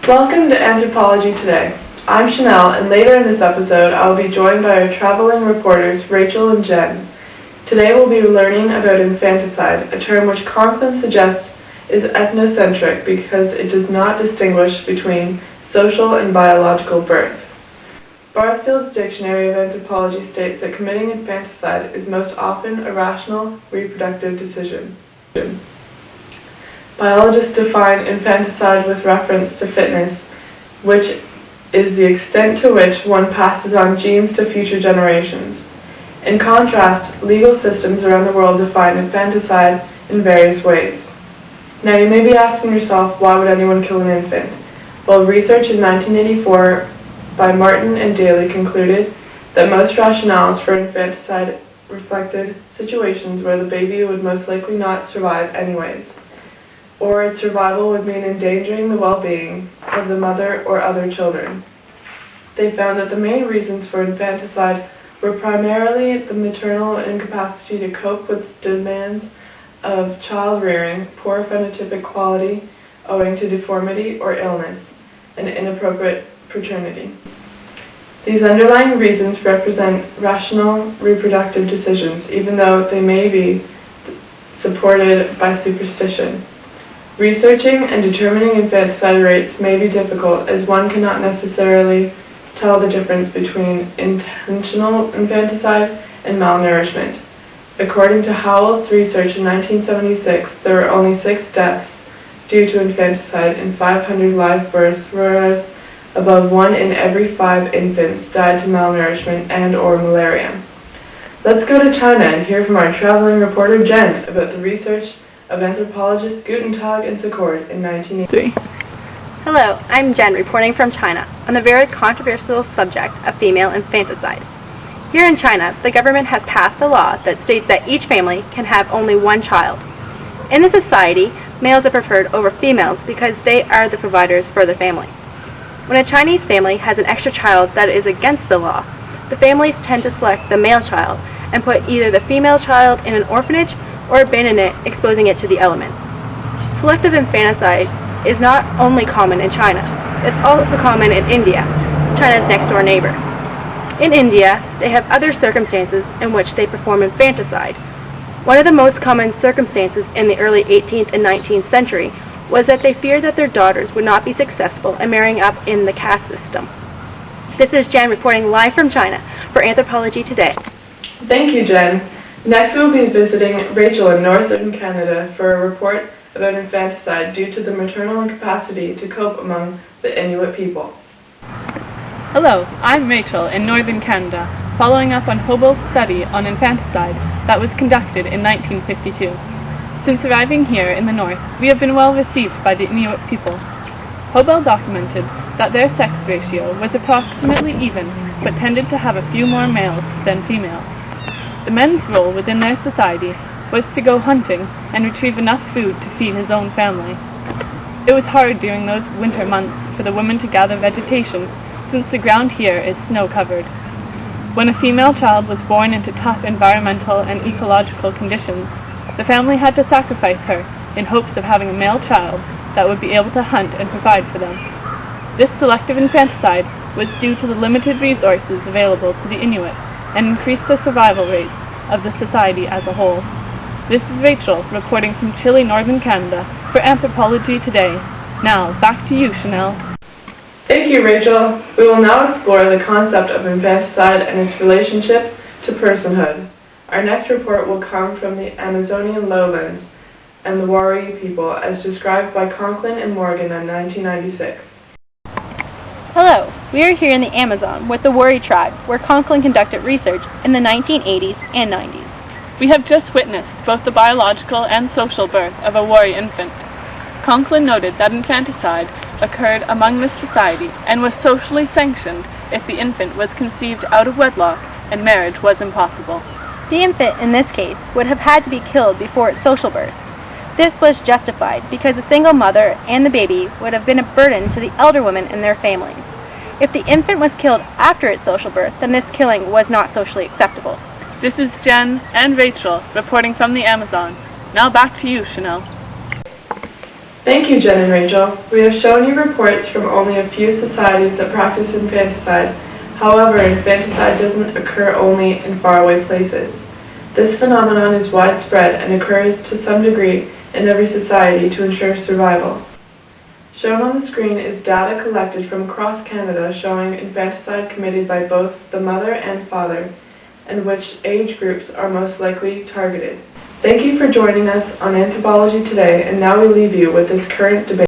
Welcome to Anthropology Today. I'm Chanel, and later in this episode I will be joined by our traveling reporters Rachel and Jen. Today we'll be learning about infanticide, a term which Conklin suggests is ethnocentric because it does not distinguish between social and biological birth. Barthfield's Dictionary of Anthropology states that committing infanticide is most often a rational reproductive decision. Biologists define infanticide with reference to fitness, which is the extent to which one passes on genes to future generations. In contrast, legal systems around the world define infanticide in various ways. Now you may be asking yourself, why would anyone kill an infant? Well, research in 1984 by Martin and Daly concluded that most rationales for infanticide reflected situations where the baby would most likely not survive anyways, or its survival would mean endangering the well-being of the mother or other children. They found that the main reasons for infanticide were primarily the maternal incapacity to cope with demands of child-rearing, poor phenotypic quality owing to deformity or illness, and inappropriate paternity. These underlying reasons represent rational reproductive decisions, even though they may be supported by superstition. Researching and determining infanticide rates may be difficult, as one cannot necessarily tell the difference between intentional infanticide and malnourishment. According to Howell's research in 1976, there were only 6 deaths due to infanticide in 500 live births, whereas above 1 in every 5 infants died to malnourishment and/or malaria. Let's go to China and hear from our traveling reporter Jen about the research of anthropologist Guten Tag and Secord in 1983. Hello, I'm Jen reporting from China on the very controversial subject of female infanticide. Here in China, the government has passed a law that states that each family can have only one child. In the society, males are preferred over females because they are the providers for the family. When a Chinese family has an extra child that is against the law, the families tend to select the male child and put either the female child in an orphanage or abandon it, exposing it to the elements. Selective infanticide is not only common in China, it's also common in India, China's next-door neighbor. In India, they have other circumstances in which they perform infanticide. One of the most common circumstances in the early 18th and 19th century was that they feared that their daughters would not be successful in marrying up in the caste system. This is Jen reporting live from China for Anthropology Today. Thank you, Jen. Next we will be visiting Rachel in northern Canada for a report about infanticide due to the maternal incapacity to cope among the Inuit people. Hello, I'm Rachel in northern Canada, following up on Hobel's study on infanticide that was conducted in 1952. Since arriving here in the north, we have been well received by the Inuit people. Hobel documented that their sex ratio was approximately even, but tended to have a few more males than females. The men's role within their society was to go hunting and retrieve enough food to feed his own family. It was hard during those winter months for the women to gather vegetation, since the ground here is snow-covered. When a female child was born into tough environmental and ecological conditions, the family had to sacrifice her in hopes of having a male child that would be able to hunt and provide for them. This selective infanticide was due to the limited resources available to the Inuit and increased the survival rates of the society as a whole. This is Rachel reporting from chilly northern Canada for Anthropology Today. Now, back to you, Chanel. Thank you, Rachel. We will now explore the concept of infanticide and its relationship to personhood. Our next report will come from the Amazonian lowlands and the Wari people, as described by Conklin and Morgan in 1996. Hello, we are here in the Amazon with the Wari tribe, where Conklin conducted research in the 1980s and 90s. We have just witnessed both the biological and social birth of a Wari infant. Conklin noted that infanticide occurred among this society and was socially sanctioned if the infant was conceived out of wedlock and marriage was impossible. The infant, in this case, would have had to be killed before its social birth. This was justified because a single mother and the baby would have been a burden to the elder women in their families. If the infant was killed after its social birth, then this killing was not socially acceptable. This is Jen and Rachel reporting from the Amazon. Now back to you, Chanel. Thank you, Jen and Rachel. We have shown you reports from only a few societies that practice infanticide. However, infanticide doesn't occur only in faraway places. This phenomenon is widespread and occurs to some degree in every society to ensure survival. Shown on the screen is data collected from across Canada showing infanticide committed by both the mother and father, and which age groups are most likely targeted. Thank you for joining us on Anthropology Today, and now we leave you with this current debate.